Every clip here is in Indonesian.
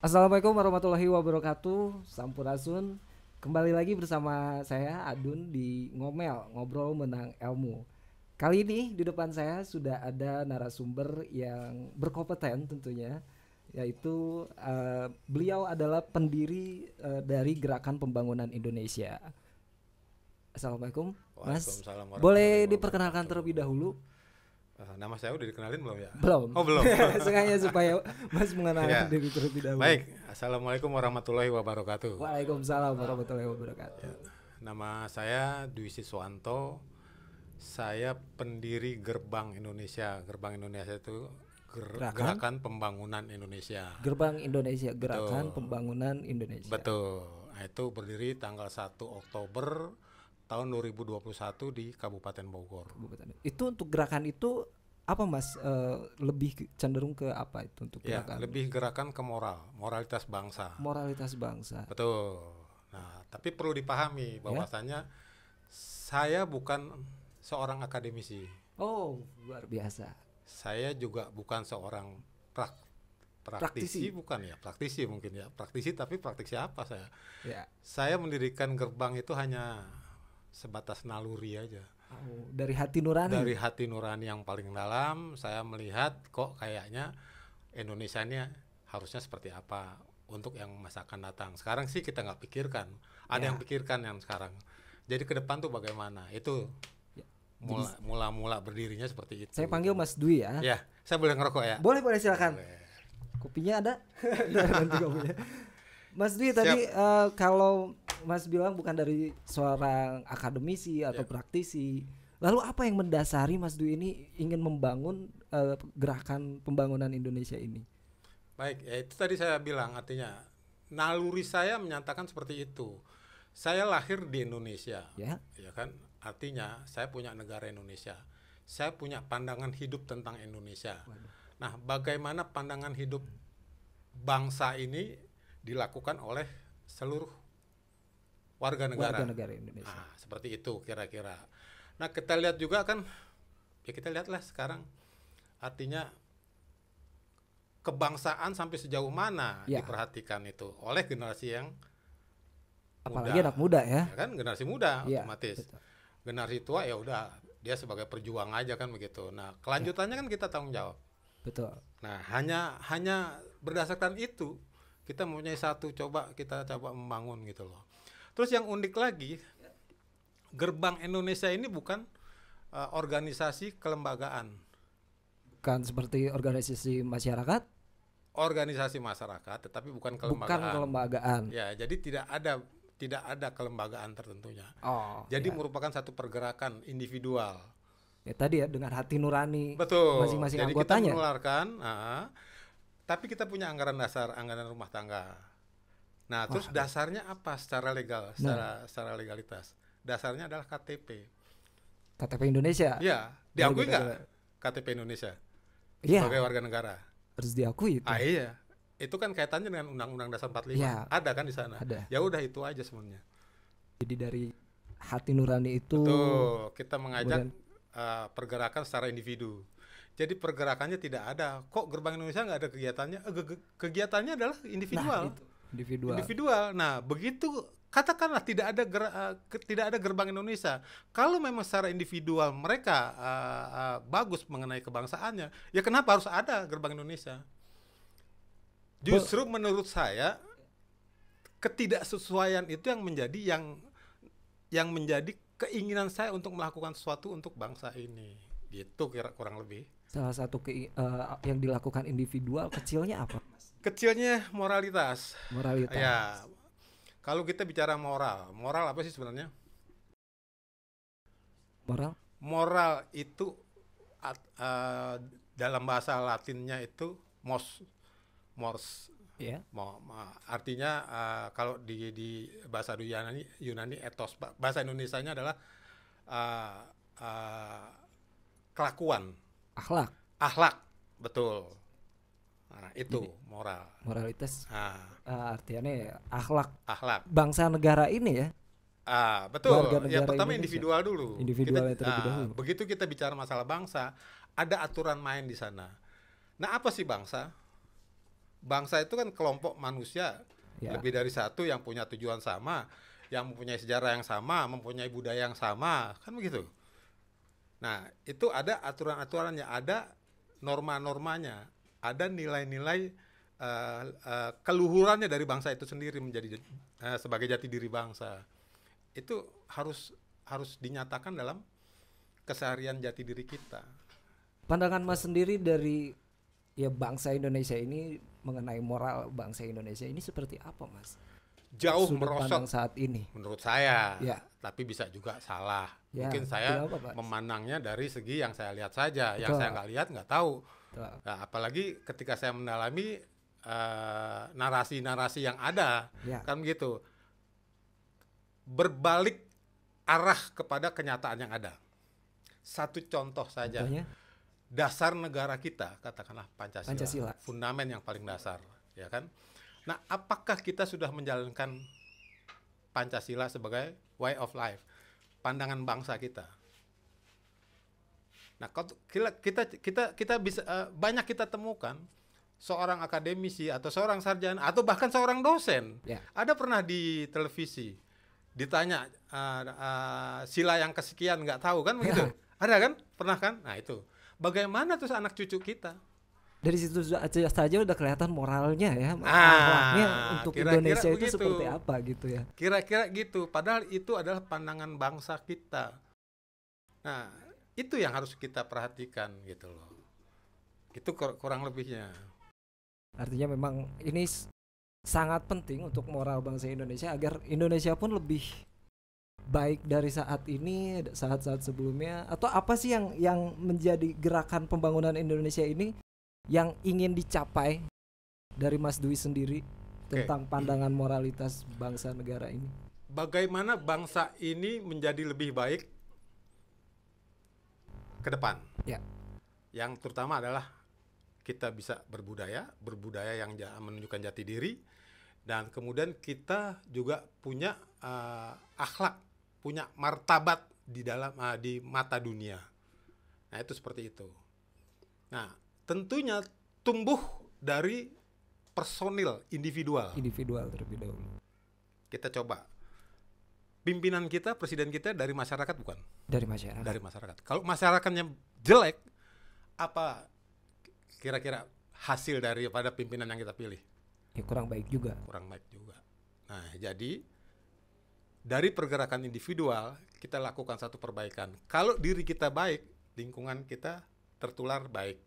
Assalamualaikum warahmatullahi wabarakatuh. Sampurasun. Kembali lagi bersama saya Adun di Ngomel, Ngobrol Menang Ilmu. Kali ini di depan saya sudah ada narasumber yang berkompeten tentunya, yaitu beliau adalah pendiri dari Gerakan Pembangunan Indonesia. Assalamualaikum, Mas. Waalaikumsalam Boleh warahmatullahi diperkenalkan wabarakatuh. terlebih dahulu? Nama saya udah dikenalin belum ya? Belum. Oh belum. Sengaja supaya Mas mengenalkan Ya. diri terlebih dahulu. Baik, assalamualaikum warahmatullahi wabarakatuh. Waalaikumsalam warahmatullahi wabarakatuh. Nama saya Dwi Siswanto. Saya pendiri Gerbang Indonesia. Gerbang Indonesia itu Gerakan Pembangunan Indonesia. Gerbang Indonesia, Gerakan Betul. Pembangunan Indonesia. Betul. Nah, itu berdiri tanggal 1 Oktober tahun 2021 di Kabupaten Bogor. Itu untuk gerakan itu apa Mas? Lebih cenderung ke apa itu untuk Ya, gerakan? lebih gerakan ke moralitas bangsa. Moralitas bangsa. Betul. Nah, tapi perlu dipahami bahwasanya saya bukan seorang akademisi. Oh, luar biasa. Saya juga bukan seorang praktisi, bukan ya, praktisi mungkin ya. Praktisi tapi praktisi apa saya? Ya. Saya mendirikan gerbang itu hanya sebatas naluri aja. Oh, dari hati nurani. Dari hati nurani yang paling dalam, saya melihat kok kayaknya Indonesia ini harusnya seperti apa untuk yang masa akan datang. Sekarang sih kita nggak pikirkan, ada yang pikirkan yang sekarang. Jadi ke depan tuh bagaimana? Itu mula-mula berdirinya seperti itu. Saya panggil Mas Dwi ya. Ya, saya boleh ngerokok ya? Boleh silakan. Boleh. Kopinya ada? Nanti kopinya. Mas Dwi tadi kalau Mas bilang bukan dari seorang akademisi atau praktisi. Lalu apa yang mendasari Mas Dwi ini ingin membangun gerakan pembangunan Indonesia ini? Baik, ya itu tadi saya bilang, artinya naluri saya menyatakan seperti itu. Saya lahir di Indonesia, ya kan? Artinya saya punya negara Indonesia. Saya punya pandangan hidup tentang Indonesia. Nah, bagaimana pandangan hidup bangsa ini dilakukan oleh seluruh warga negara Indonesia. Nah, seperti itu kira-kira. Nah, kita lihat juga kan, ya kita lihatlah sekarang, artinya kebangsaan sampai sejauh mana diperhatikan itu oleh generasi yang apalagi anak muda ya kan, generasi muda otomatis. Betul. Generasi tua ya udah dia sebagai perjuang aja kan begitu. Nah, kelanjutannya kan kita tanggung jawab. Betul. Nah, hanya berdasarkan itu kita mempunyai kita coba membangun gitu loh. Terus yang unik lagi, Gerbang Indonesia ini bukan organisasi kelembagaan. Bukan seperti organisasi masyarakat? Organisasi masyarakat, tetapi bukan kelembagaan. Bukan kelembagaan. Ya, jadi tidak ada kelembagaan tertentunya. Jadi merupakan satu pergerakan individual. Ya tadi ya, dengan hati nurani. Betul. Masing-masing jadi anggotanya. Kita menularkan, tapi kita punya anggaran dasar, anggaran rumah tangga. Nah, terus dasarnya apa secara legal, secara legalitas? Dasarnya adalah KTP. KTP Indonesia. Iya, diakui nggak KTP Indonesia sebagai warga negara? Harus diakui itu. Iya. Itu kan kaitannya dengan Undang-Undang Dasar 45. Ya, ada kan di sana? Ada. Ya udah itu aja sebenarnya. Jadi dari hati nurani itu betul, kita mengajak pergerakan secara individu. Jadi pergerakannya tidak ada. Kok Gerbang Indonesia nggak ada kegiatannya? Kegiatannya adalah individual. Nah, itu. Individual. Nah, begitu katakanlah tidak ada Gerbang Indonesia. Kalau memang secara individual mereka bagus mengenai kebangsaannya, ya kenapa harus ada Gerbang Indonesia? Justru menurut saya ketidaksesuaian itu yang menjadi keinginan saya untuk melakukan sesuatu untuk bangsa ini. Gitu kurang lebih. Salah satu yang dilakukan individual kecilnya apa? Kecilnya moralitas. Moralitas. Ya. Kalau kita bicara moral apa sih sebenarnya? Moral itu dalam bahasa Latinnya itu mors. Artinya kalau di bahasa Yunani ethos. Bahasa Indonesianya adalah kelakuan. Akhlak, betul. Nah, itu jadi, moralitas. Artinya akhlak. Bangsa negara ini ya. Betul. Ya pertama Indonesia. Individual dulu. Terlebih dahulu. Begitu kita bicara masalah bangsa, ada aturan main di sana. Nah, apa sih bangsa? bangsa itu kan kelompok manusia Ya. lebih dari satu yang punya tujuan sama, yang mempunyai sejarah yang sama, mempunyai budaya yang sama, kan begitu. Nah, itu ada aturan-aturannya, ada norma-normanya, ada nilai-nilai keluhurannya dari bangsa itu sendiri menjadi sebagai jati diri bangsa. Itu harus dinyatakan dalam keseharian jati diri kita. Pandangan Mas sendiri dari ya bangsa Indonesia ini mengenai moral bangsa Indonesia ini seperti apa, Mas? Jauh Sudut pandang merosot saat ini. menurut saya, Ya. tapi bisa juga salah. Ya, Mungkin saya kenapa, Pak? memandangnya dari segi yang saya lihat saja, yang Betul. saya nggak lihat nggak tahu. Betul. Nah, apalagi ketika saya mendalami narasi-narasi yang ada, Ya. kan begitu. Berbalik arah kepada kenyataan yang ada. Satu contoh saja, Contohnya? dasar negara kita, katakanlah Pancasila, Pancasila. fundamen yang paling dasar, ya kan? Nah, apakah kita sudah menjalankan Pancasila sebagai way of life, pandangan bangsa kita? Nah, kita bisa banyak kita temukan seorang akademisi atau seorang sarjana atau bahkan seorang dosen. Ya. Ada pernah di televisi ditanya sila yang kesekian nggak tahu kan begitu? Ada kan? Pernah kan? Nah, itu. Bagaimana tuh anak cucu kita? Dari situ saja udah kelihatan moralnya ya, akhlaknya untuk kira-kira Indonesia itu begitu. seperti apa gitu ya. Kira-kira gitu. Padahal itu adalah pandangan bangsa kita. Nah, itu yang harus kita perhatikan gitu loh. Itu kurang lebihnya. Artinya memang ini sangat penting untuk moral bangsa Indonesia agar Indonesia pun lebih baik dari saat ini, saat-saat sebelumnya. Atau apa sih yang menjadi gerakan pembangunan Indonesia ini yang ingin dicapai dari Mas Dwi sendiri tentang pandangan moralitas bangsa negara ini? Bagaimana bangsa ini menjadi lebih baik ke depan? Ya. Yang terutama adalah kita bisa berbudaya yang menunjukkan jati diri, dan kemudian kita juga punya akhlak, punya martabat di mata dunia. Nah, itu seperti itu. Nah, tentunya tumbuh dari personil individual terlebih dahulu. Kita coba pimpinan kita, presiden kita dari masyarakat bukan? Dari masyarakat. Dari masyarakat. Kalau masyarakatnya jelek, apa kira-kira hasil daripada pimpinan yang kita pilih? Ya kurang baik juga. Kurang baik juga. Nah, jadi dari pergerakan individual kita lakukan satu perbaikan. Kalau diri kita baik, lingkungan kita tertular baik.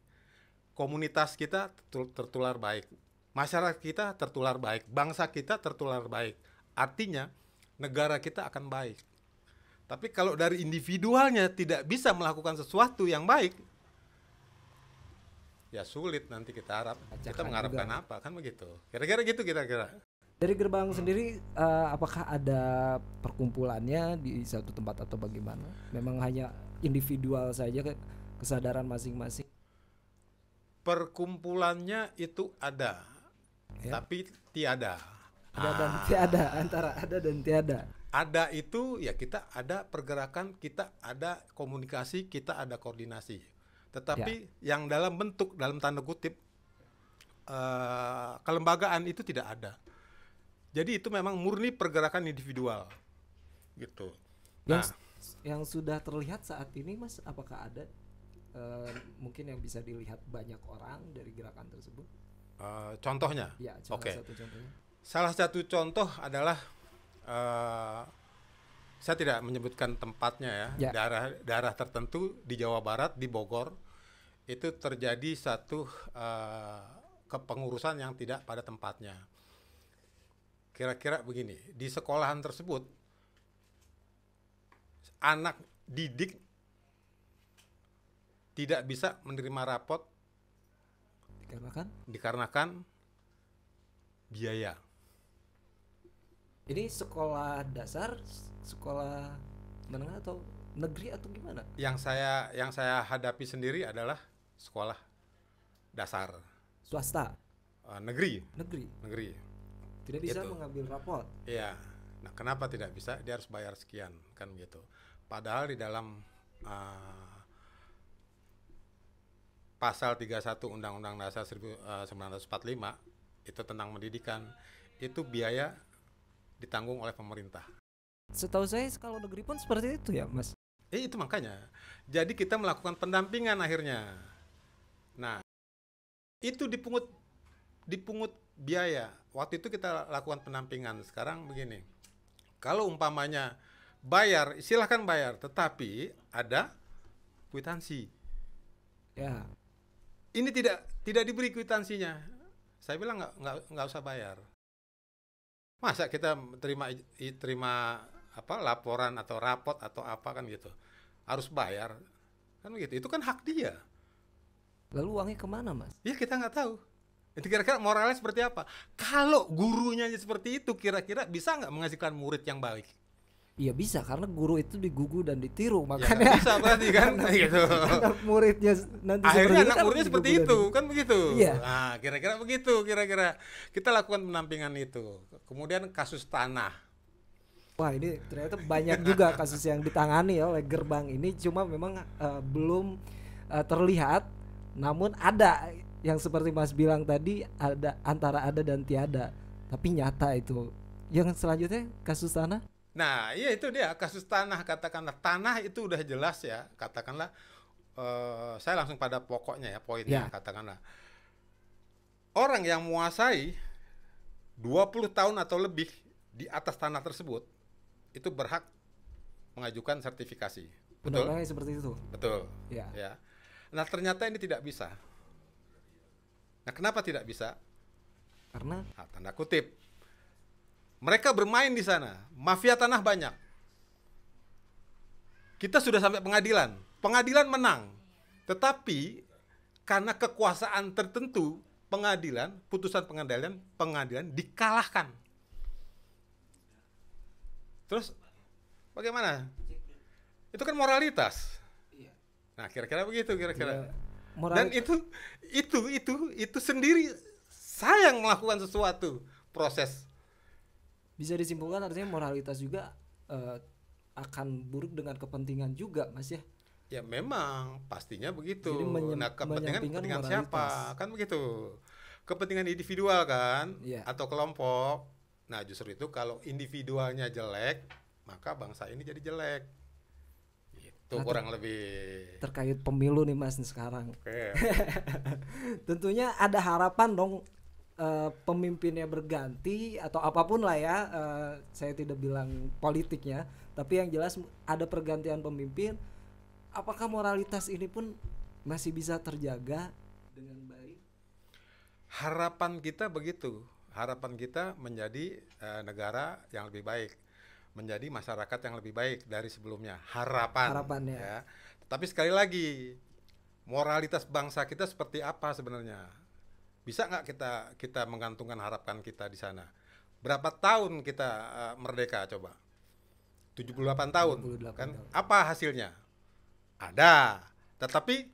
Komunitas kita tertular baik. Masyarakat kita tertular baik. Bangsa kita tertular baik. Artinya negara kita akan baik. Tapi kalau dari individualnya tidak bisa melakukan sesuatu yang baik, ya sulit nanti kita harap. Kita mengharapkan juga. Apa kan begitu. Kira-kira gitu kira-kira. Dari Gerbang sendiri apakah ada perkumpulannya di satu tempat atau bagaimana? Memang hanya individual saja kesadaran masing-masing? Perkumpulannya itu ada, ya? Tapi tiada. Ada dan tiada, antara ada dan tiada. Ada itu ya kita ada pergerakan, kita ada komunikasi, kita ada koordinasi. Tetapi yang dalam bentuk, dalam tanda kutip kelembagaan itu tidak ada. Jadi itu memang murni pergerakan individual, gitu. Yang sudah terlihat saat ini, Mas, apakah ada mungkin yang bisa dilihat banyak orang dari gerakan tersebut? Contohnya? Ya, satu contohnya. Salah satu contoh adalah saya tidak menyebutkan tempatnya ya. Daerah tertentu di Jawa Barat, di Bogor, itu terjadi satu kepengurusan yang tidak pada tempatnya. Kira-kira begini, di sekolahan tersebut anak didik tidak bisa menerima rapot dikarenakan biaya. Ini sekolah dasar, sekolah menengah atau negeri atau gimana? Yang saya hadapi sendiri adalah sekolah dasar. Swasta? Negeri. Tidak bisa mengambil rapot. Iya. Nah, kenapa tidak bisa? Dia harus bayar sekian, kan gitu. Padahal di dalam pasal 31 Undang-Undang Dasar 1945 itu tentang pendidikan, itu biaya ditanggung oleh pemerintah. Setahu saya kalau negeri pun seperti itu ya, Mas. Itu makanya. Jadi kita melakukan pendampingan akhirnya. Nah, itu dipungut biaya. Waktu itu kita lakukan pendampingan. Sekarang begini. Kalau umpamanya bayar, silahkan bayar, tetapi ada kwitansi. Ya. Ini tidak diberi kwitansinya. Saya bilang nggak usah bayar. Masa kita terima laporan atau rapot atau apa kan gitu, harus bayar kan begitu? Itu kan hak dia. Lalu uangnya kemana, Mas? Ya kita nggak tahu. Itu kira-kira moralnya seperti apa? Kalau gurunya seperti itu, kira-kira bisa nggak menghasilkan murid yang baik? Iya bisa, karena guru itu digugu dan ditiru, Ya makanya bisa berarti kan gitu. anak muridnya nanti Akhirnya anak kan muridnya seperti itu, kan begitu. Iya. Nah, kira-kira begitu, kira-kira kita lakukan pendampingan itu. Kemudian kasus tanah. Wah, ini ternyata banyak juga kasus yang ditangani ya oleh gerbang ini, cuma memang belum terlihat, namun ada yang seperti Mas bilang tadi, ada antara ada dan tiada, tapi nyata itu. Yang selanjutnya kasus tanah. Nah, iya itu dia kasus tanah, katakanlah tanah itu udah jelas ya, katakanlah saya langsung pada pokoknya ya, poinnya Ya. katakanlah. Orang yang menguasai 20 tahun atau lebih di atas tanah tersebut itu berhak mengajukan sertifikasi. Betul? Undang-undangnya seperti itu. Betul. Ya. Ya. Nah, ternyata ini tidak bisa. Nah, kenapa tidak bisa? Karena Tanda kutip. Mereka bermain di sana, mafia tanah banyak. Kita sudah sampai pengadilan, pengadilan menang. Tetapi karena kekuasaan tertentu, putusan pengadilan dikalahkan. Terus bagaimana? Itu kan moralitas. Nah, kira-kira begitu kira-kira. Dan itu sendiri saya yang melakukan sesuatu proses. Bisa disimpulkan artinya moralitas juga akan buruk dengan kepentingan juga, Mas ya. Ya memang pastinya begitu. Jadi Nah, kepentingan siapa? Kan begitu. Kepentingan individual kan, atau kelompok. Nah, justru itu kalau individualnya jelek, maka bangsa ini jadi jelek. Itu kurang lebih. Terkait pemilu nih Mas sekarang. Oke. Tentunya ada harapan dong pemimpinnya berganti atau apapun lah ya, saya tidak bilang politiknya, tapi yang jelas ada pergantian pemimpin. Apakah moralitas ini pun masih bisa terjaga dengan baik? Harapan kita begitu. Harapan kita menjadi negara yang lebih baik, menjadi masyarakat yang lebih baik dari sebelumnya. Harapannya. Ya. Tapi sekali lagi, moralitas bangsa kita seperti apa sebenarnya? Bisa nggak kita menggantungkan harapan kita di sana? Berapa tahun kita merdeka coba? 78 tahun. 78 kan? tahun. Apa hasilnya? Ada. Tetapi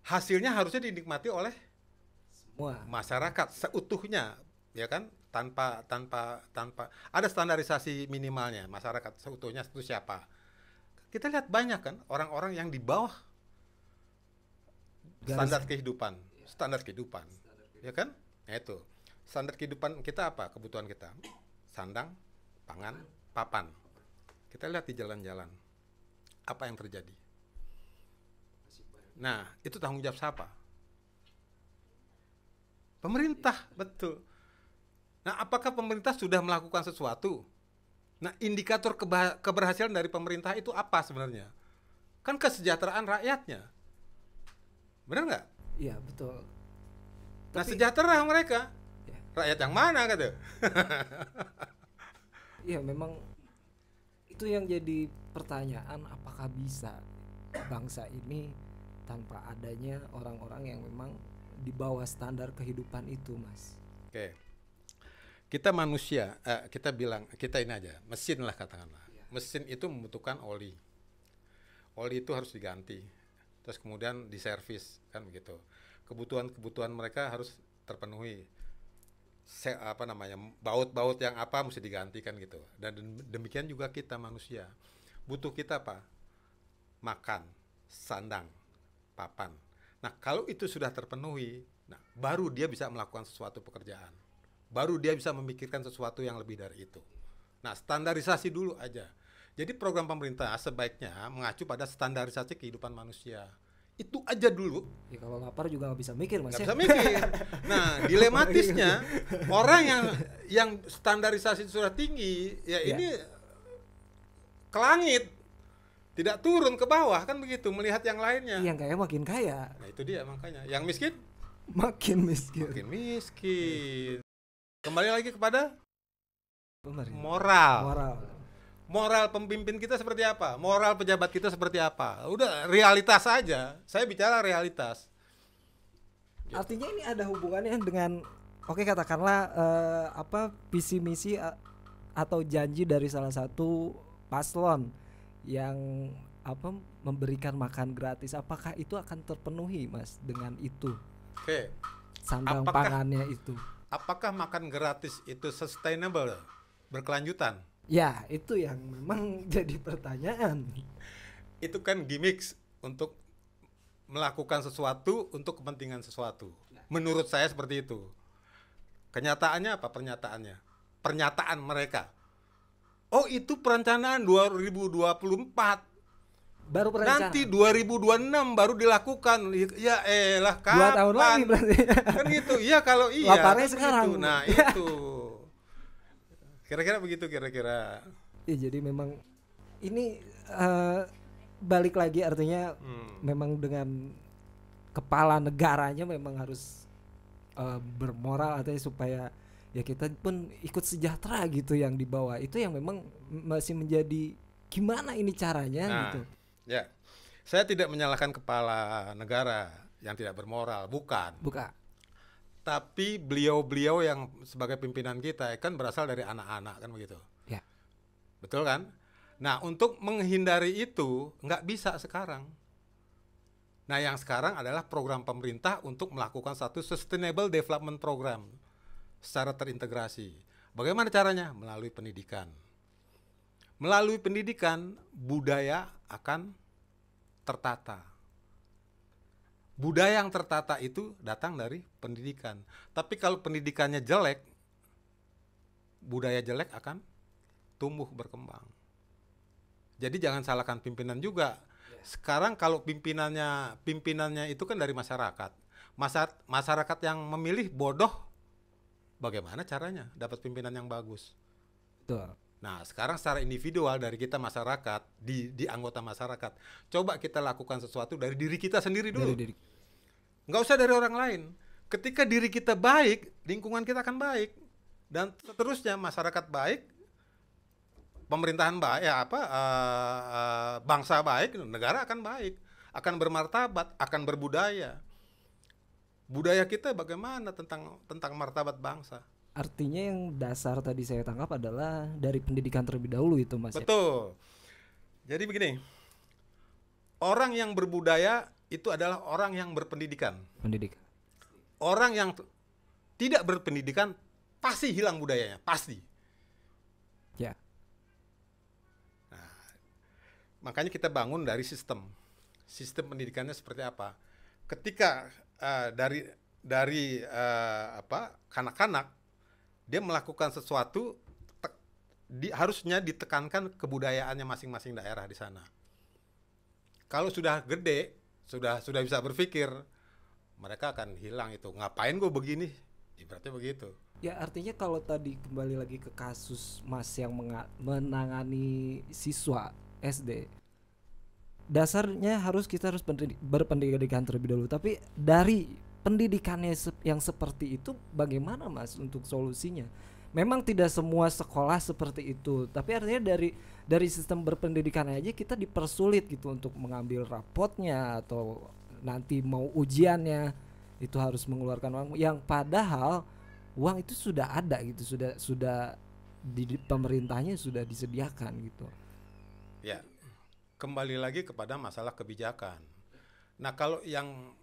hasilnya harusnya dinikmati oleh semua masyarakat seutuhnya, ya kan? Tanpa ada standarisasi minimalnya. Masyarakat seutuhnya itu siapa? Kita lihat banyak kan orang-orang yang di bawah standar kehidupan. Ya kan? Nah, itu standar kehidupan kita apa? Kebutuhan kita sandang, pangan, papan. Kita lihat di jalan-jalan apa yang terjadi. Nah, itu tanggung jawab siapa? Pemerintah, betul. Nah, apakah pemerintah sudah melakukan sesuatu? Nah, indikator keberhasilan dari pemerintah itu apa sebenarnya? Kan kesejahteraan rakyatnya. Benar nggak? Iya, betul. Nah, sejahtera mereka. Ya. Rakyat yang mana kata? Iya, memang itu yang jadi pertanyaan, apakah bisa bangsa ini tanpa adanya orang-orang yang memang di bawah standar kehidupan itu, Mas? Oke. Kita manusia, kita bilang, kita ini aja, mesin lah katakanlah. Ya. Mesin itu membutuhkan oli. Oli itu harus diganti. Terus kemudian diservis, kan begitu. Kebutuhan mereka harus terpenuhi. Baut-baut yang apa mesti digantikan gitu. Dan demikian juga kita manusia. Butuh kita apa? Makan, sandang, papan. Nah, kalau itu sudah terpenuhi, Nah, baru dia bisa melakukan sesuatu pekerjaan. Baru dia bisa memikirkan sesuatu yang lebih dari itu. Nah, standarisasi dulu aja. Jadi program pemerintah sebaiknya mengacu pada standarisasi kehidupan manusia. Itu aja dulu. Ya kalau lapar juga nggak bisa mikir, Mas. Nggak bisa mikir. Nah, dilematisnya orang yang standarisasi sudah tinggi, ya ini ke langit, tidak turun ke bawah, kan begitu, melihat yang lainnya. Yang kaya makin kaya. Nah, itu dia makanya. Yang miskin makin miskin. Makin miskin. Kembali lagi kepada moral. Moral pemimpin kita seperti apa? Moral pejabat kita seperti apa? Udah realitas saja. Saya bicara realitas. Artinya ini ada hubungannya dengan katakanlah visi misi atau janji dari salah satu paslon yang memberikan makan gratis. Apakah itu akan terpenuhi, Mas, dengan itu? Oke. Sandang pangannya itu. Apakah makan gratis itu sustainable, berkelanjutan? Ya, itu yang memang jadi pertanyaan. Itu kan gimmicks untuk melakukan sesuatu untuk kepentingan sesuatu. Menurut saya seperti itu. Kenyataannya apa pernyataannya? Pernyataan mereka. Oh, itu perencanaan 2024. Baru perencanaan. Nanti 2026 baru dilakukan. Ya elah, kapan? 2 tahun lagi berarti. Kan gitu. Iya, kalau iya. Laparnya kan sekarang. Gitu. Nah, itu. Kira-kira begitu kira-kira. Ya, jadi memang ini balik lagi artinya memang dengan kepala negaranya memang harus bermoral artinya supaya ya kita pun ikut sejahtera gitu yang di bawah. Itu yang memang masih menjadi gimana ini caranya gitu. Ya. Saya tidak menyalahkan kepala negara yang tidak bermoral, bukan. Tapi beliau-beliau yang sebagai pimpinan kita kan berasal dari anak-anak, kan begitu. Ya. Betul kan? Nah, untuk menghindari itu nggak bisa sekarang. Nah, yang sekarang adalah program pemerintah untuk melakukan satu sustainable development program secara terintegrasi. Bagaimana caranya? Melalui pendidikan. Melalui pendidikan, budaya akan tertata. Budaya yang tertata itu datang dari pendidikan. Tapi kalau pendidikannya jelek, budaya jelek akan tumbuh berkembang. Jadi jangan salahkan pimpinan juga. Sekarang kalau pimpinannya itu kan dari masyarakat. Masyarakat yang memilih bodoh, bagaimana caranya dapat pimpinan yang bagus? Betul. Nah, sekarang secara individual dari kita masyarakat, di anggota masyarakat, coba kita lakukan sesuatu dari diri kita sendiri dulu. Nggak usah dari orang lain. Ketika diri kita baik, lingkungan kita akan baik. Dan seterusnya masyarakat baik, pemerintahan baik, bangsa baik, negara akan baik, akan bermartabat, akan berbudaya. Budaya kita bagaimana tentang martabat bangsa? Artinya yang dasar tadi saya tangkap adalah dari pendidikan terlebih dahulu itu, Mas. Betul. Jadi begini, orang yang berbudaya itu adalah orang yang berpendidikan. Orang yang tidak berpendidikan pasti hilang budayanya, pasti. Ya. Nah, makanya kita bangun dari sistem pendidikannya seperti apa. Ketika dari kanak-kanak dia melakukan sesuatu, harusnya ditekankan kebudayaannya masing-masing daerah di sana. Kalau sudah gede, sudah bisa berpikir, mereka akan hilang itu. Ngapain gue begini? Ibaratnya begitu. Ya, artinya kalau tadi kembali lagi ke kasus Mas yang menangani siswa SD, dasarnya kita harus berpendidikan terlebih dahulu. Tapi dari pendidikannya yang seperti itu bagaimana, Mas, untuk solusinya? Memang tidak semua sekolah seperti itu, tapi artinya dari sistem berpendidikan aja kita dipersulit gitu untuk mengambil rapotnya atau nanti mau ujiannya itu harus mengeluarkan uang yang padahal uang itu sudah ada gitu, sudah di pemerintahnya sudah disediakan gitu. Ya, kembali lagi kepada masalah kebijakan. Nah, kalau yang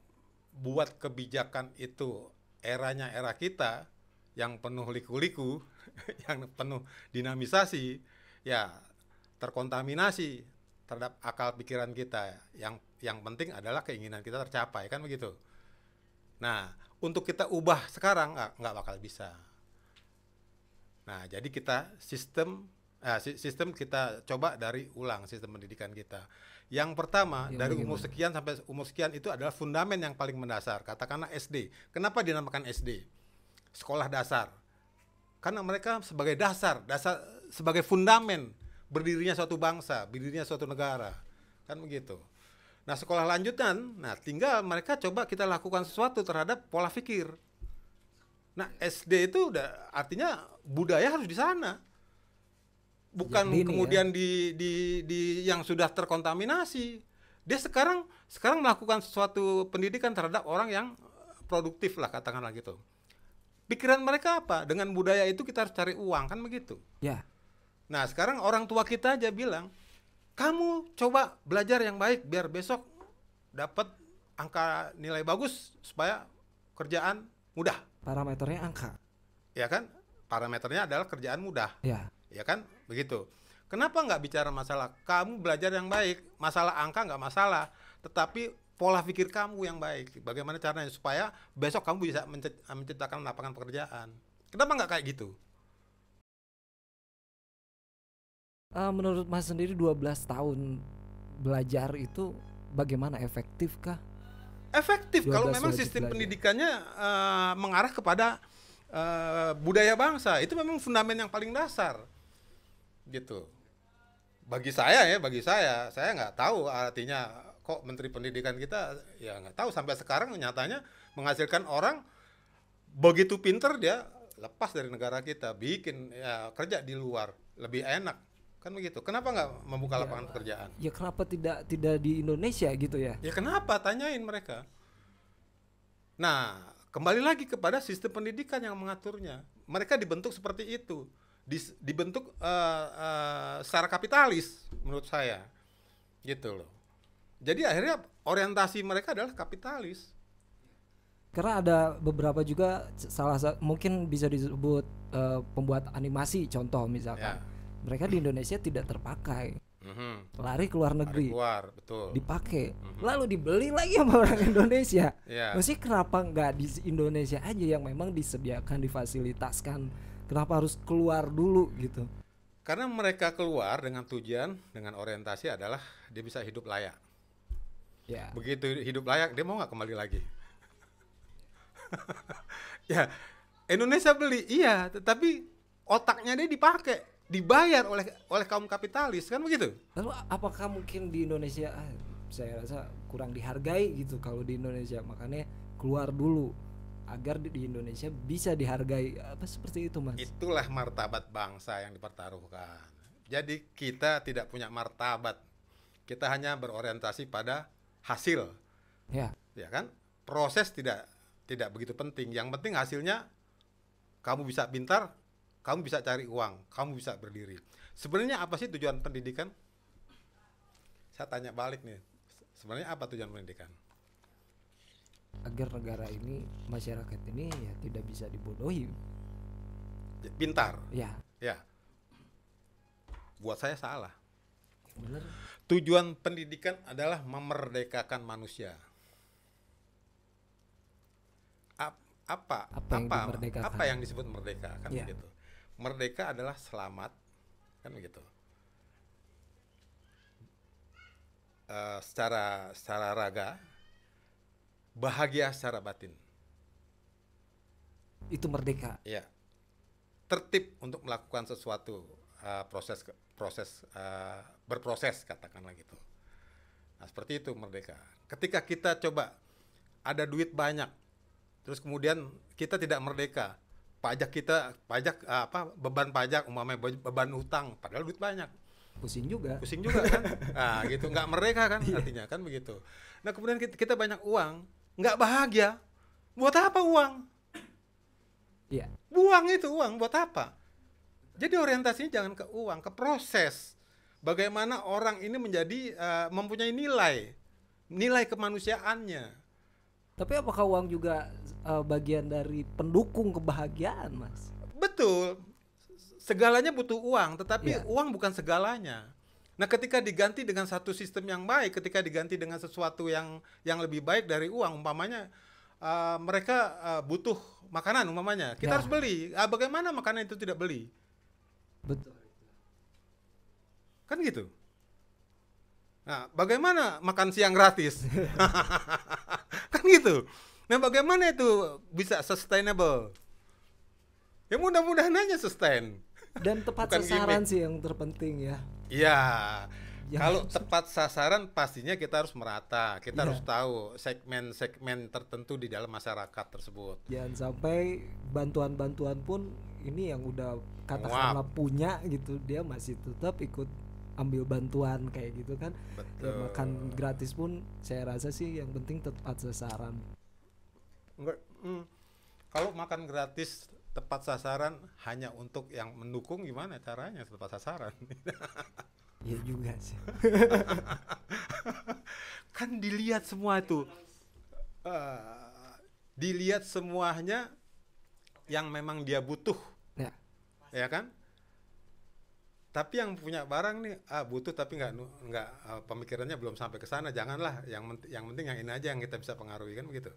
buat kebijakan itu eranya era kita yang penuh liku-liku, yang penuh dinamisasi, ya terkontaminasi terhadap akal pikiran kita. Yang penting adalah keinginan kita tercapai, kan begitu. Nah, untuk kita ubah sekarang nggak bakal bisa. Nah, jadi kita sistem kita coba dari ulang sistem pendidikan kita. Yang pertama, dari umur sekian sampai umur sekian itu adalah fundamen yang paling mendasar. Katakanlah SD. Kenapa dinamakan SD? Sekolah dasar. Karena mereka sebagai dasar sebagai fundamen berdirinya suatu bangsa, berdirinya suatu negara. Kan begitu. Nah, sekolah lanjutan, tinggal mereka coba kita lakukan sesuatu terhadap pola pikir. Nah, SD itu udah artinya budaya harus di sana. Bukan kemudian di yang sudah terkontaminasi. Dia sekarang melakukan sesuatu pendidikan terhadap orang yang produktif lah, katakanlah gitu. Pikiran mereka apa? Dengan budaya itu kita harus cari uang, kan begitu. Ya. Nah, sekarang orang tua kita aja bilang, kamu coba belajar yang baik biar besok dapat angka nilai bagus supaya kerjaan mudah. Parameternya angka. Ya kan? Parameternya adalah kerjaan mudah. Ya. Ya kan? Begitu. Kenapa nggak bicara masalah kamu belajar yang baik? Masalah angka nggak masalah, tetapi pola pikir kamu yang baik. Bagaimana caranya supaya besok kamu bisa menciptakan lapangan pekerjaan? Kenapa nggak kayak gitu? Menurut Mas sendiri 12 tahun belajar itu bagaimana, efektifkah? Efektif kalau memang sistem pendidikannya mengarah kepada budaya bangsa. Itu memang fundament yang paling dasar. Gitu. Bagi saya nggak tahu artinya kok Menteri Pendidikan kita ya nggak tahu sampai sekarang nyatanya menghasilkan orang begitu pinter, dia lepas dari negara kita, bikin ya kerja di luar lebih enak, kan begitu. Kenapa nggak membuka lapangan pekerjaan? Ya kenapa tidak di Indonesia gitu ya? Ya kenapa, tanyain mereka. Nah, kembali lagi kepada sistem pendidikan yang mengaturnya. Mereka dibentuk seperti itu. Dibentuk secara kapitalis menurut saya, gitu loh. Jadi akhirnya orientasi mereka adalah kapitalis. Karena ada beberapa juga mungkin bisa disebut pembuat animasi, contoh misalkan mereka di Indonesia tidak terpakai, lari ke luar negeri, betul, dipakai, lalu dibeli lagi sama orang Indonesia. Maksudnya kenapa nggak di Indonesia aja yang memang disediakan, difasilitaskan? Kenapa harus keluar dulu gitu? Karena mereka keluar dengan tujuan, dengan orientasi adalah dia bisa hidup layak. Ya. Begitu hidup layak, dia mau nggak kembali lagi? Ya, Indonesia beli, iya, tetapi otaknya dia dipakai, dibayar oleh kaum kapitalis, kan begitu? Lalu apakah mungkin di Indonesia saya rasa kurang dihargai gitu kalau di Indonesia, makanya keluar dulu agar di Indonesia bisa dihargai, apa seperti itu, Mas? Itulah martabat bangsa yang dipertaruhkan. Jadi kita tidak punya martabat, kita hanya berorientasi pada hasil. Ya kan? Proses tidak begitu penting. Yang penting hasilnya, kamu bisa pintar, kamu bisa cari uang, kamu bisa berdiri. Sebenarnya apa sih tujuan pendidikan? Saya tanya balik nih. Sebenarnya apa tujuan pendidikan? Agar negara ini, masyarakat ini ya tidak bisa dibodohi. Pintar. Ya. Buat saya salah. Bener. Tujuan pendidikan adalah memerdekakan manusia. Apa yang disebut merdeka, kan begitu. Merdeka adalah selamat, kan begitu. Secara raga, bahagia secara batin. Itu merdeka. Ya. Tertib untuk melakukan sesuatu, berproses, katakanlah gitu. Nah, seperti itu merdeka. Ketika kita coba ada duit banyak, terus kemudian kita tidak merdeka, beban pajak, umpamanya beban utang, padahal duit banyak, pusing juga kan. Nah gitu, nggak merdeka kan artinya, kan begitu. Nah kemudian kita banyak uang, nggak bahagia, buat apa uang? Buang itu uang buat apa? Jadi orientasinya jangan ke uang, ke proses. Bagaimana orang ini menjadi mempunyai nilai kemanusiaannya. Tapi apakah uang juga bagian dari pendukung kebahagiaan, Mas? Betul. Segalanya butuh uang, tetapi uang bukan segalanya. Nah, ketika diganti dengan satu sistem yang baik, ketika diganti dengan sesuatu yang lebih baik dari uang, umpamanya mereka butuh makanan umpamanya, kita harus beli. Bagaimana makanan itu tidak beli? Betul. Kan gitu. Nah, bagaimana makan siang gratis? Kan gitu. Nah, bagaimana itu bisa sustainable? Ya mudah-mudahan aja sustain. Dan tepat sasaran sih yang terpenting ya. Iya. Kalau tepat sasaran pastinya kita harus merata. Kita harus tahu segmen-segmen tertentu di dalam masyarakat tersebut. Jangan sampai bantuan-bantuan pun ini yang udah katakanlah punya gitu, dia masih tetap ikut ambil bantuan kayak gitu kan. Betul. Ya, makan gratis pun saya rasa sih yang penting tepat sasaran. Kalau makan gratis tepat sasaran hanya untuk yang mendukung, gimana caranya tepat sasaran? Iya juga sih. Kan dilihat semua itu, dilihat semuanya yang memang dia butuh, ya kan? Tapi yang punya barang nih butuh tapi nggak pemikirannya belum sampai ke sana, janganlah. Yang penting yang ini aja yang kita bisa pengaruhi, kan begitu.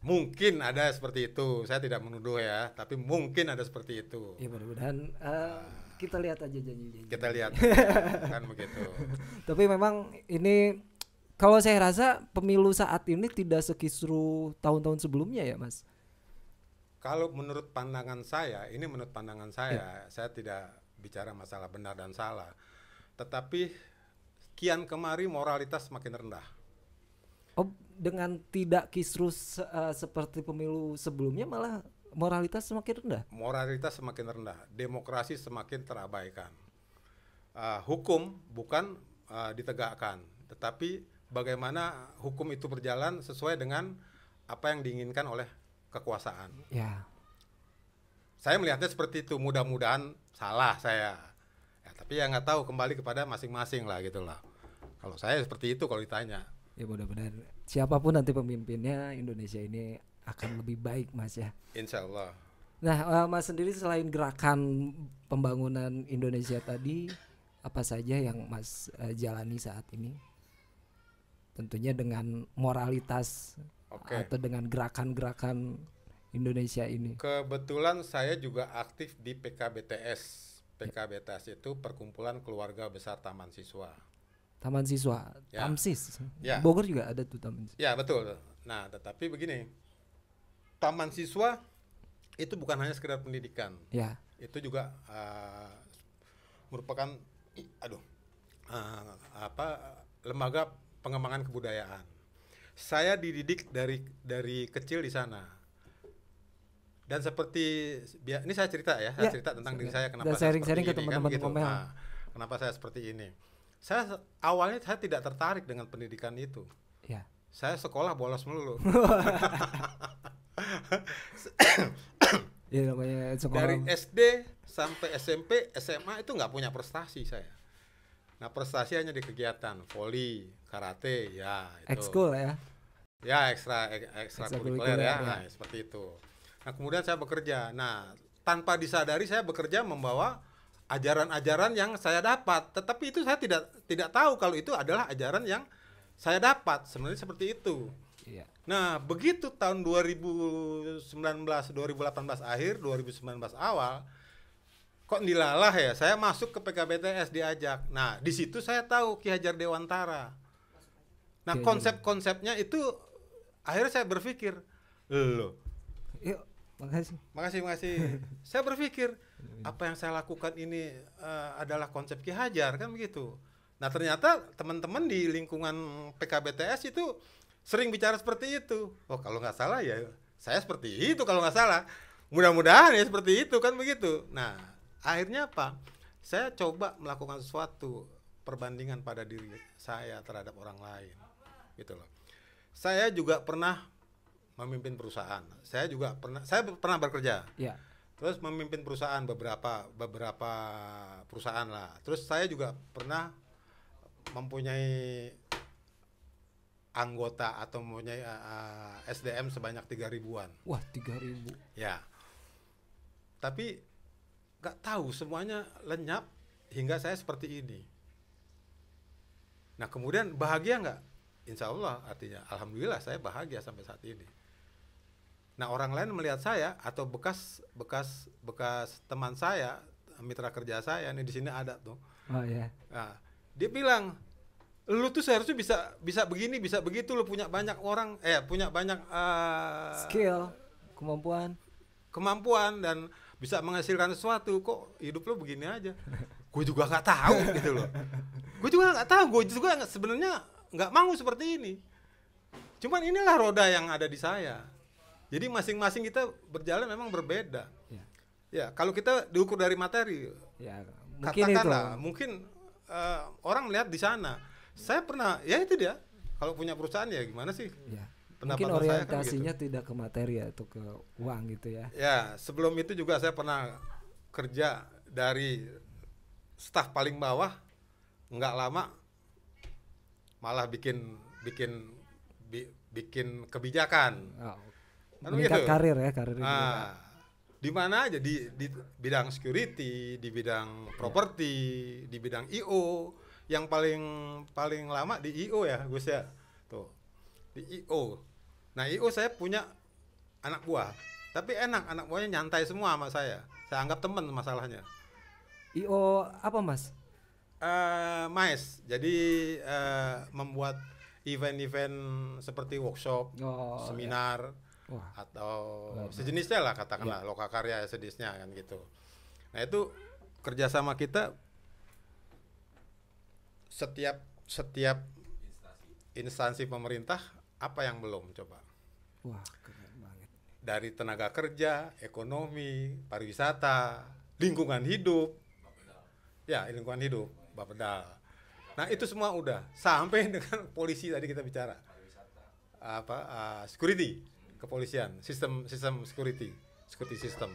Mungkin ada seperti itu, saya tidak menuduh ya, tapi mungkin ada seperti itu. Ya mudah-mudahan kita lihat aja janji-janji. Kita lihat kan begitu. Tapi memang ini kalau saya rasa pemilu saat ini tidak sekisru tahun-tahun sebelumnya ya Mas. Kalau menurut pandangan saya, ini menurut pandangan saya tidak bicara masalah benar dan salah. Tetapi kian kemari moralitas semakin rendah. Oh, dengan tidak kisru seperti pemilu sebelumnya malah moralitas semakin rendah? Moralitas semakin rendah, demokrasi semakin terabaikan. Hukum bukan ditegakkan, tetapi bagaimana hukum itu berjalan sesuai dengan apa yang diinginkan oleh kekuasaan. Ya. Saya melihatnya seperti itu, mudah-mudahan salah saya. Ya, tapi ya nggak tahu, kembali kepada masing-masing lah gitulah. Kalau saya seperti itu kalau ditanya. Ya mudah-mudahan siapapun nanti pemimpinnya, Indonesia ini akan lebih baik Mas ya. Insya Allah. Nah Mas sendiri selain gerakan pembangunan Indonesia tadi, apa saja yang Mas jalani saat ini? Tentunya dengan moralitas atau dengan gerakan-gerakan Indonesia ini. Kebetulan saya juga aktif di PKBTS. PKBTS itu Perkumpulan Keluarga Besar Taman Siswa. Taman Siswa, ya. Tamsis. Ya. Bogor juga ada tuh Taman Siswa. Ya betul. Nah tetapi begini, Taman Siswa itu bukan hanya sekedar pendidikan. Ya. Itu juga merupakan lembaga pengembangan kebudayaan. Saya dididik dari kecil di sana. Dan seperti ini saya cerita ya, saya cerita tentang diri saya kenapa saya sharing ke teman-teman kan, gitu. Kenapa saya seperti ini. Awalnya saya tidak tertarik dengan pendidikan itu. Ya. Saya sekolah bolos melulu. Ya, namanya sekolah. Dari SD sampai SMP, SMA itu nggak punya prestasi saya. Nah prestasi hanya di kegiatan voli, karate, ya itu. Ekskul ya. Ya ekstra kurikuler ya, nah, seperti itu. Nah kemudian saya bekerja. Nah tanpa disadari saya bekerja membawa ajaran-ajaran yang saya dapat, tetapi itu saya tidak tahu kalau itu adalah ajaran yang saya dapat, sebenarnya seperti itu. Iya. Nah, begitu tahun 2018 akhir, 2019 awal, kok dilalah ya, saya masuk ke PKBTS diajak. Nah, di situ saya tahu Ki Hajar Dewantara. Nah, konsep-konsepnya itu akhirnya saya berpikir, loh. Yuk, makasih. Saya berpikir apa yang saya lakukan ini adalah konsep Ki Hajar, kan begitu. Nah ternyata teman-teman di lingkungan PKBTS itu sering bicara seperti itu. Oh kalau nggak salah ya saya seperti itu kalau nggak salah. Mudah-mudahan ya seperti itu, kan begitu. Nah akhirnya apa? Saya coba melakukan sesuatu perbandingan pada diri saya terhadap orang lain, gitu loh. Saya juga pernah memimpin perusahaan. Saya pernah bekerja. Ya. Terus memimpin perusahaan beberapa perusahaan lah. Terus saya juga pernah mempunyai anggota atau mempunyai SDM sebanyak 3.000-an. Wah, 3.000. Ya. Tapi nggak tahu, semuanya lenyap hingga saya seperti ini. Nah kemudian bahagia nggak? insya Allah artinya alhamdulillah saya bahagia sampai saat ini. Nah orang lain melihat saya atau bekas teman saya, mitra kerja saya nih di sini ada tuh. Oh ya. Nah, dia bilang, lu tuh seharusnya bisa begini, bisa begitu, lu punya banyak orang, punya banyak skill, kemampuan dan bisa menghasilkan sesuatu, kok hidup lu begini aja. Gue juga nggak tahu gitu loh. Gue juga sebenarnya nggak mau seperti ini. Cuman inilah roda yang ada di saya. Jadi masing-masing kita berjalan memang berbeda. Ya, kalau kita diukur dari materi, ya, katakanlah mungkin orang melihat di sana. Saya pernah, ya itu dia. Kalau punya perusahaan ya gimana sih? Ya. Mungkin orientasinya kan gitu, tidak ke materi atau ke uang gitu ya. Ya, sebelum itu juga saya pernah kerja dari staf paling bawah, nggak lama malah bikin kebijakan. Meningkat karir ya, di mana aja di bidang security, di bidang properti, di bidang IO, yang paling lama di IO ya Gus ya. Tuh. Di IO. Nah, IO saya punya anak buah. Tapi enak, anak buahnya nyantai semua sama saya. Saya anggap teman masalahnya. IO apa, Mas? MAES. Jadi membuat event-event seperti workshop, seminar, atau sejenisnya lah katakanlah, lokakarya sejenisnya kan gitu. Nah itu kerjasama kita setiap instansi pemerintah apa yang belum coba. Wah, keren banget. Dari tenaga kerja, ekonomi, pariwisata, lingkungan hidup, lingkungan hidup, Bapedal. Nah itu semua udah sampai dengan polisi tadi kita bicara, security. Kepolisian, sistem security system.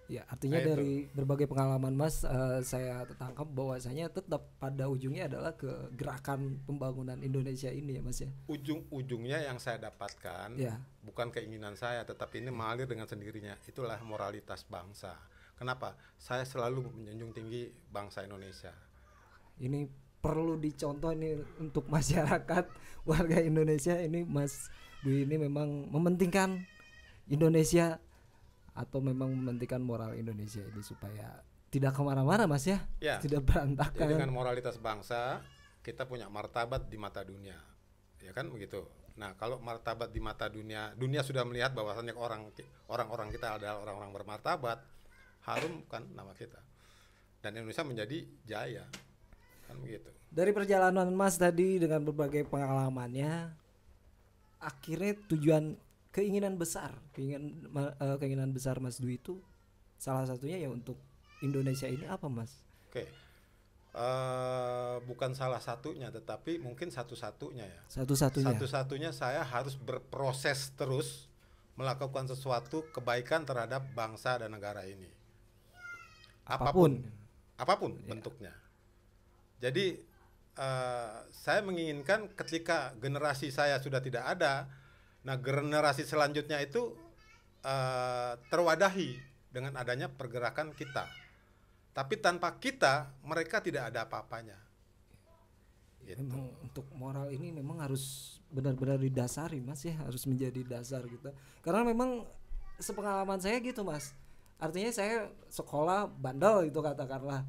Ya, artinya dari berbagai pengalaman Mas, saya tangkap bahwasanya tetap pada ujungnya adalah ke gerakan pembangunan Indonesia ini ya Mas ya. Ujung-ujungnya yang saya dapatkan bukan keinginan saya, tetapi ini mengalir dengan sendirinya. Itulah moralitas bangsa. Kenapa? Saya selalu menjunjung tinggi bangsa Indonesia. Ini perlu dicontoh ini untuk masyarakat warga Indonesia ini, Mas Dwi ini memang mementingkan Indonesia atau memang mementingkan moral Indonesia ini supaya tidak kemana-mana Mas ya, tidak berantakan. Jadi dengan moralitas bangsa kita punya martabat di mata dunia, ya kan begitu. Nah kalau martabat di mata dunia sudah melihat bahwasannya orang-orang kita adalah orang-orang bermartabat, harum kan nama kita dan Indonesia menjadi jaya, kan begitu. Dari perjalanan Mas tadi dengan berbagai pengalamannya, akhirnya keinginan besar Mas Dwi itu salah satunya ya untuk Indonesia ini apa Mas? Oke. Bukan salah satunya, tetapi mungkin satu-satunya ya. Satu-satunya saya harus berproses terus melakukan sesuatu kebaikan terhadap bangsa dan negara ini. Apapun bentuknya. Jadi saya menginginkan ketika generasi saya sudah tidak ada, nah generasi selanjutnya itu terwadahi dengan adanya pergerakan kita. Tapi tanpa kita, mereka tidak ada apa-apanya. Gitu. Memang untuk moral ini memang harus benar-benar didasari Mas ya, harus menjadi dasar gitu. Karena memang sepengalaman saya gitu Mas. Artinya saya sekolah bandel gitu katakanlah.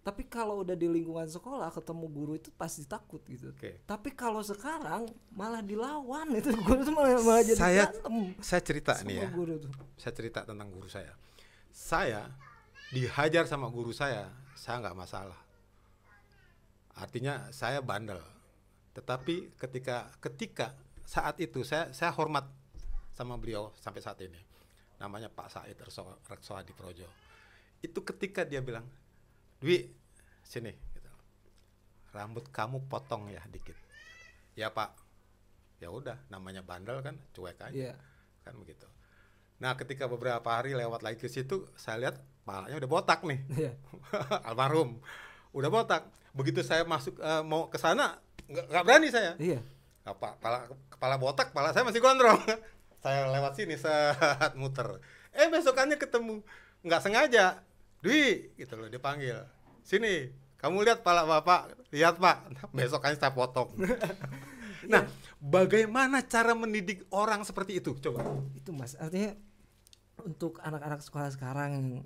Tapi kalau udah di lingkungan sekolah ketemu guru itu pasti takut gitu. Tapi kalau sekarang malah dilawan itu guru itu malah jadi berantem. Saya cerita nih ya. Saya cerita tentang guru saya. Saya dihajar sama guru saya nggak masalah. Artinya saya bandel. Tetapi ketika saat itu saya hormat sama beliau sampai saat ini. Namanya Pak Said Rekso Hadiprojo. Itu ketika dia bilang, Dwi, sini gitu. Rambut kamu potong ya dikit. Ya Pak. Ya udah, namanya bandel kan, cuek aja. Kan begitu. Nah, ketika beberapa hari lewat lagi ke situ, saya lihat palanya udah botak nih. Almarhum. Udah botak. Begitu saya masuk mau ke sana, enggak berani saya. Kepala botak, kepala saya masih gondrong. Saya lewat sini saat muter. Besokannya ketemu, enggak sengaja. Dwi, gitu loh, dipanggil. Sini, Kamu lihat pala bapak, lihat Pak, besokannya saya potong. Nah, bagaimana cara mendidik orang seperti itu? Coba. Itu Mas, artinya untuk anak-anak sekolah sekarang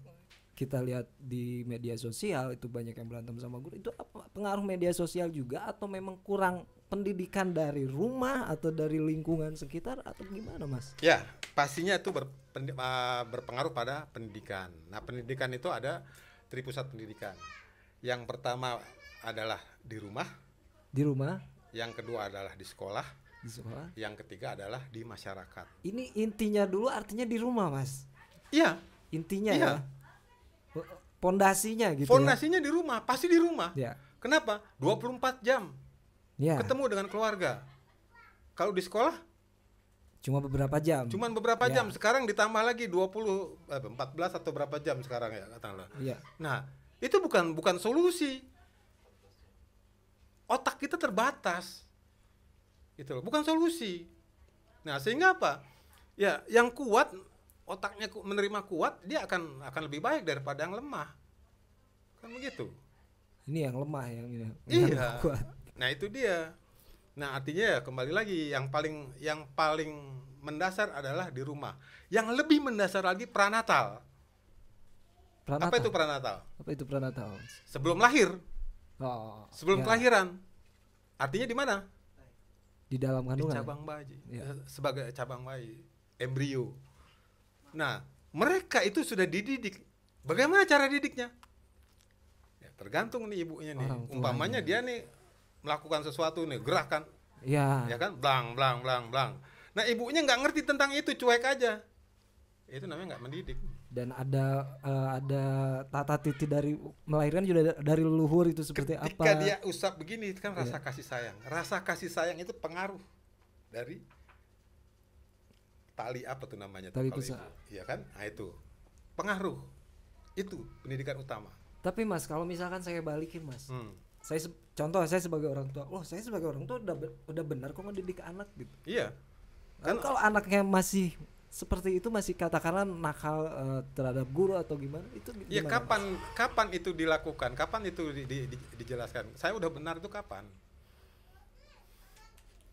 kita lihat di media sosial itu banyak yang berantem sama guru. Itu apa pengaruh media sosial juga atau memang kurang pendidikan dari rumah atau dari lingkungan sekitar atau gimana Mas? Ya, pastinya itu berpengaruh pada pendidikan. Nah, pendidikan itu ada 3 pusat pendidikan. Yang pertama adalah di rumah. Di rumah. Yang kedua adalah di sekolah. Di sekolah. Yang ketiga adalah di masyarakat. Ini intinya dulu artinya di rumah Mas. Iya. Intinya iya. Ya. Pondasinya gitu. Fondasinya di rumah, pasti di rumah. Ya. Kenapa? 24 jam. Ya. Ketemu dengan keluarga. Kalau di sekolah cuma beberapa jam. Cuman beberapa jam.14 atau berapa jam sekarang ya katakanlah. Iya. Nah, itu bukan solusi. Otak kita terbatas. Gitu loh, bukan solusi. Nah, sehingga apa? Ya, yang kuat otaknya menerima kuat, dia akan lebih baik daripada yang lemah. Kan begitu. Ini yang lemah yang Iya. kuat. Nah, itu dia. Nah, artinya ya kembali lagi yang paling mendasar adalah di rumah. Yang lebih mendasar lagi pranatal. Apa itu pranatal? Apa itu pranatal? Sebelum lahir. Oh, sebelum kelahiran. Artinya di mana? Di dalam kandungan. Di cabang bayi. Ya. Sebagai cabang bayi, embrio. Nah, mereka itu sudah dididik. Bagaimana cara didiknya? Ya, tergantung nih ibunya nih. Umpamanya dia nih melakukan sesuatu nih, gerakan. Ya. Ya kan? Blang blang blang blang. Nah, ibunya nggak ngerti tentang itu, cuek aja. Itu namanya nggak mendidik. Dan ada tata titi dari melahirkan juga dari leluhur itu seperti Ketika apa? Ketika dia usap begini itu kan rasa kasih sayang. Rasa kasih sayang itu pengaruh dari tali apa tuh namanya? Tali pusat. Iya kan? Nah itu pengaruh. Itu pendidikan utama. Tapi Mas, kalau misalkan saya balikin Mas, contoh saya sebagai orang tua, saya sebagai orang tua udah benar kok ngedidik anak gitu. Iya. Kan kalau anaknya masih seperti itu, masih katakanlah nakal terhadap guru atau gimana, itu gimana? Ya kapan itu dilakukan? Kapan itu dijelaskan? Saya udah benar itu kapan?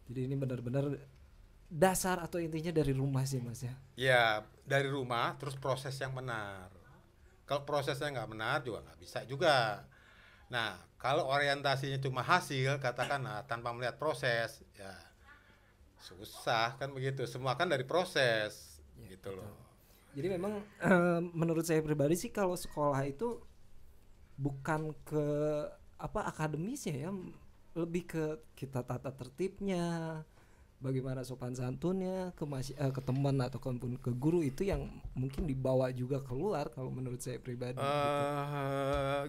Jadi ini benar-benar dasar atau intinya dari rumah sih Mas ya? Ya dari rumah, terus proses yang benar. Kalau prosesnya nggak benar juga nggak bisa juga. Nah kalau orientasinya cuma hasil, katakan tanpa melihat proses, ya susah kan begitu. Semua kan dari proses ya, gitu loh. Jadi memang menurut saya pribadi sih kalau sekolah itu bukan ke akademisnya ya, lebih ke kita tata tertibnya, bagaimana sopan santunnya ke teman atau ke guru, itu yang mungkin dibawa juga keluar kalau menurut saya pribadi.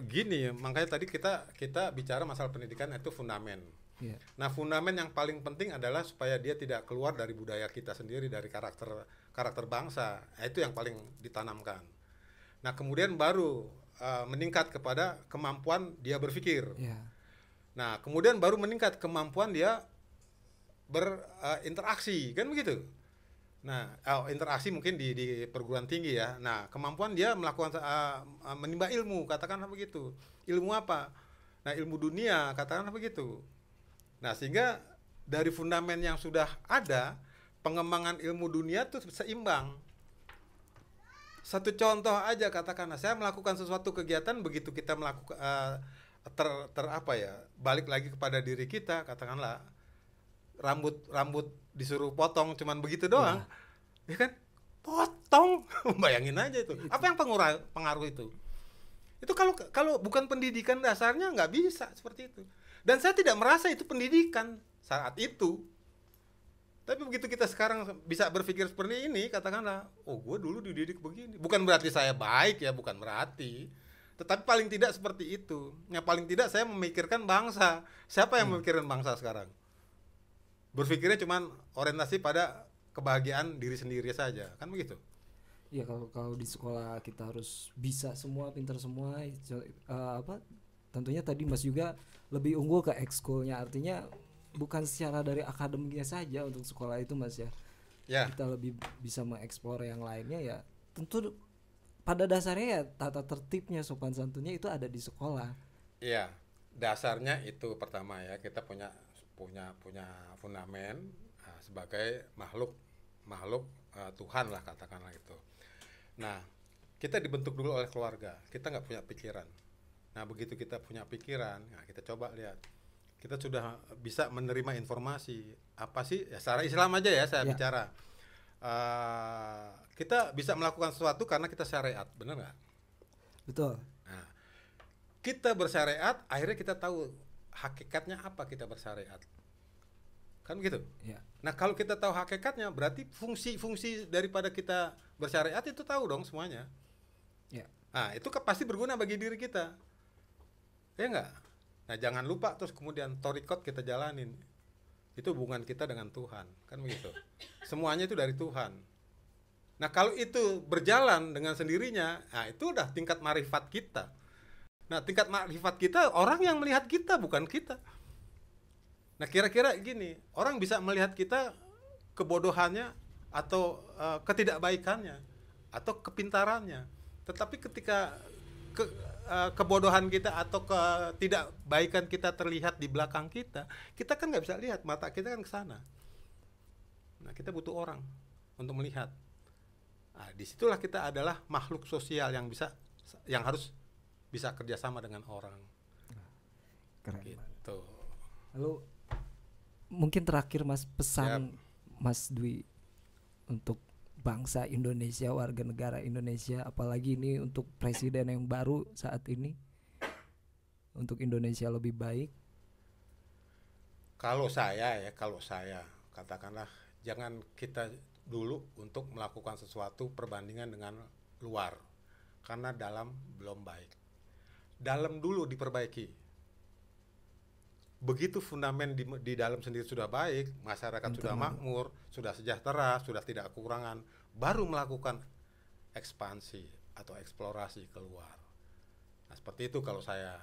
Gini, makanya tadi kita bicara masalah pendidikan itu fundamen. Yeah. Nah, fundamen yang paling penting adalah supaya dia tidak keluar dari budaya kita sendiri, dari karakter bangsa. Nah, itu yang paling ditanamkan. Nah, kemudian baru meningkat kepada kemampuan dia berpikir. Yeah. Nah, kemudian baru meningkat kemampuan dia berinteraksi, kan begitu. Nah, interaksi mungkin di perguruan tinggi ya. Nah, kemampuan dia melakukan menimba ilmu, katakanlah begitu. Ilmu apa? Nah, ilmu dunia, katakanlah begitu. Nah, sehingga dari fundamen yang sudah ada, pengembangan ilmu dunia itu seimbang. Satu contoh aja, katakanlah saya melakukan sesuatu kegiatan, begitu kita melakukan balik lagi kepada diri kita, katakanlah rambut disuruh potong cuman begitu doang. Ya kan? Potong. Bayangin aja itu. Apa yang pengaruh itu? Itu kalau bukan pendidikan dasarnya nggak bisa seperti itu. Dan saya tidak merasa itu pendidikan saat itu. Tapi begitu kita sekarang bisa berpikir seperti ini, katakanlah, gue dulu dididik begini. Bukan berarti saya baik ya, bukan berarti. Tetapi paling tidak seperti itu. Yang paling tidak saya memikirkan bangsa. Siapa yang memikirkan bangsa sekarang? Berpikirnya cuman orientasi pada kebahagiaan diri sendiri saja, kan begitu? Iya, kalau di sekolah kita harus bisa semua, pintar semua, tentunya tadi Mas juga lebih unggul ke ekskulnya, artinya bukan secara dari akademiknya saja untuk sekolah itu Mas ya. Ya. Kita lebih bisa mengeksplor yang lainnya ya. Tentu pada dasarnya ya tata tertibnya, sopan santunnya itu ada di sekolah. Iya. Dasarnya itu pertama ya, kita punya punya fundamen sebagai makhluk Tuhan lah katakanlah itu. Nah, kita dibentuk dulu oleh keluarga. Kita nggak punya pikiran. Nah, begitu kita punya pikiran, nah kita coba lihat. Kita sudah bisa menerima informasi. Apa sih? Ya secara Islam aja ya saya bicara. Kita bisa melakukan sesuatu karena kita syariat, benar nggak? Betul. Nah, kita bersyariat, akhirnya kita tahu hakikatnya apa kita bersyariat. Kan gitu? Ya. Nah, kalau kita tahu hakikatnya, berarti fungsi-fungsi daripada kita bersyariat itu tahu dong semuanya. Ya. Nah, itu pasti berguna bagi diri kita. Ya enggak? Nah, jangan lupa terus kemudian thariqat kita jalanin. Itu hubungan kita dengan Tuhan, kan begitu. Semuanya itu dari Tuhan. Nah, kalau itu berjalan dengan sendirinya, nah itu udah tingkat marifat kita. Nah, tingkat marifat kita orang yang melihat kita, bukan kita. Nah, kira-kira gini, orang bisa melihat kita kebodohannya atau ketidakbaikannya atau kepintarannya. Tetapi ketika kebodohan kita atau ketidakbaikan kita terlihat di belakang kita, kita kan nggak bisa lihat, mata kita kan ke sana. Nah, kita butuh orang untuk melihat. Nah, disitulah kita adalah makhluk sosial yang harus bisa kerjasama dengan orang. Keren. Gitu. Lalu mungkin terakhir Mas, pesan Mas Dwi untuk bangsa Indonesia, warga negara Indonesia, apalagi ini untuk presiden yang baru saat ini, untuk Indonesia lebih baik. Kalau saya katakanlah jangan kita dulu untuk melakukan sesuatu perbandingan dengan luar, karena dalam belum baik. Dalam dulu diperbaiki. Begitu fundamen di dalam sendiri sudah baik, masyarakat sudah makmur, sudah sejahtera, sudah tidak kekurangan, baru melakukan ekspansi atau eksplorasi keluar. Nah, seperti itu kalau saya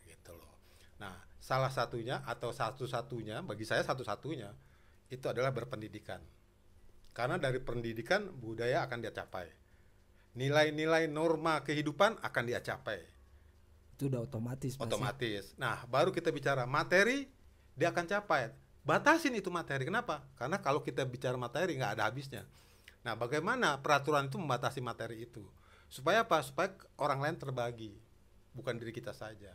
gitu loh. Nah, salah satunya atau satu-satunya, bagi saya satu-satunya itu adalah berpendidikan. Karena dari pendidikan budaya akan dia capai. Nilai-nilai norma kehidupan akan dia capai. Itu udah otomatis. Otomatis. Nah, baru kita bicara materi, dia akan capai. Batasin itu materi. Kenapa? Karena kalau kita bicara materi nggak ada habisnya. Nah, bagaimana peraturan itu membatasi materi itu? Supaya apa? Supaya orang lain terbagi, bukan diri kita saja.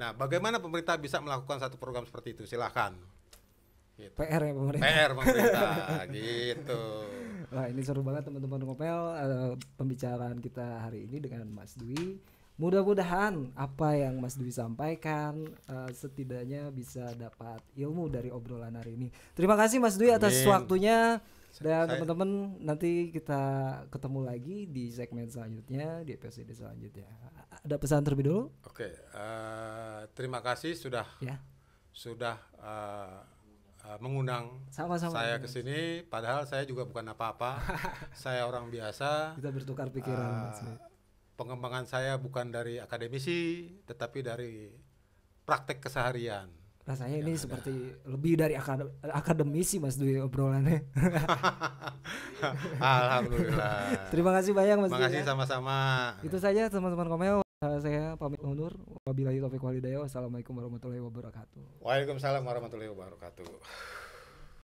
Nah, bagaimana pemerintah bisa melakukan satu program seperti itu? Silahkan. Gitu. PR ya pemerintah. PR pemerintah, gitu. Wah, ini seru banget teman-teman ngopel, pembicaraan kita hari ini dengan Mas Dwi. Mudah-mudahan apa yang Mas Dwi sampaikan setidaknya bisa dapat ilmu dari obrolan hari ini. Terima kasih Mas Dwi atas waktunya. Dan teman-teman nanti kita ketemu lagi di segmen selanjutnya, di episode selanjutnya. Ada pesan terlebih dulu? Oke, terima kasih sudah mengundang sama-sama saya ke sini. Padahal saya juga bukan apa-apa. Saya orang biasa. Kita bertukar pikiran. Pengembangan saya bukan dari akademisi, tetapi dari praktek keseharian. Rasanya ini seperti lebih dari akademisi Mas Dwi obrolannya. Alhamdulillah. Terima kasih banyak Mas Dwi. Terima kasih sama-sama. Itu saja teman-teman Komel. Saya pamit undur. Wabillahi taufiq walhidayah. Wassalamualaikum warahmatullahi wabarakatuh. Waalaikumsalam warahmatullahi wabarakatuh.